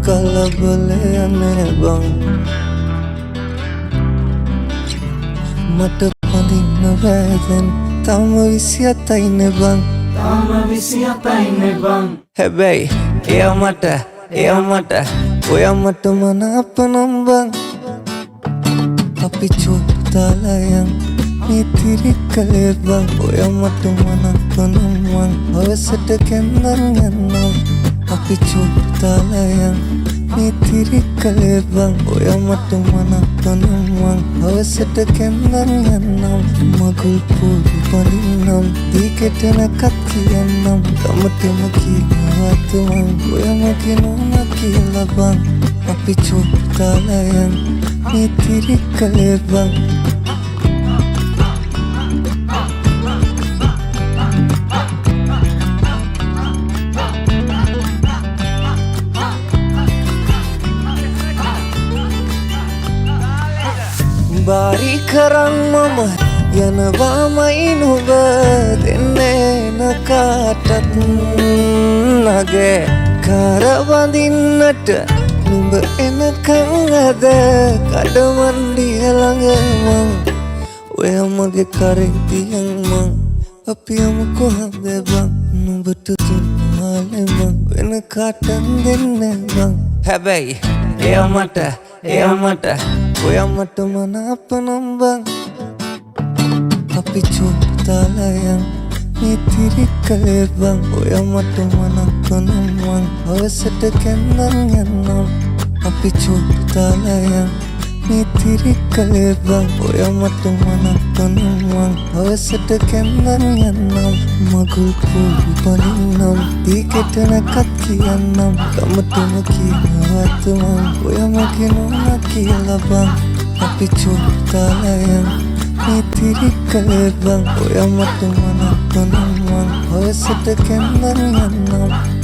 කලබලයනේ බං මට පඳින්න බෑදැන් තම 27යිනේ බං තාම 27යිනේ බං හැබැයි එයා මට ඔයා මට මනාප නම් බං අපි චෝතාලයන් මිතිරි කලේ බං ඔයා මට මනාප නම් බං අවසට කැන්දන් යන්නම් අපි චෝතාලයන් මිතිරි කලේ බං ඔයා මට මනාප නම් බං අවසට කැන්දන් යන්නම් මගුල් පොඩි පනින්නම් දීකෙටනකත් කියන්නම් තමටම කියනවත් මං ඔයා මගේ නෝනා කියලා බං අපි චෝතාලයන් මිතිරි කලේ බං බාරි කරන් මම යනවාමයි නුඹ දෙන්නේ නකාටත් නගේ කරවඳින්නට නුඹ එනකං අද කඩමණ්ඩිය ළඟ මං ඔය මගේ කරේ තියන් මං අපි යමු කොහොමද බං නුඹට තුන්මාලේ මං වෙන කාටත් දෙන්නේ බං හැබැයි එයා මට ඔයා මට මනාප නම් බං අපි චෝතාලයන් මිතිරි කලේ බං ඔයා මට මනාප නම් බං අවසට කැන්දන් යන්නම් අපි චෝතාලයන් මිතිරි කලේ බං ඔයා මට මනාප නම් බං අවසට කැන්දන් යන්නම් මගුල් පොඩි පනින්නම් දීකෙටනකත් කියන්නම් තමටම කියනවත් මං ඔයා මගේ නෝනා කියලා බං අපි චෝතාලයන් මිතිරි කලේ බං ඔයා මට මනාප නම් බං අවසට කැන්දන් යන්නම්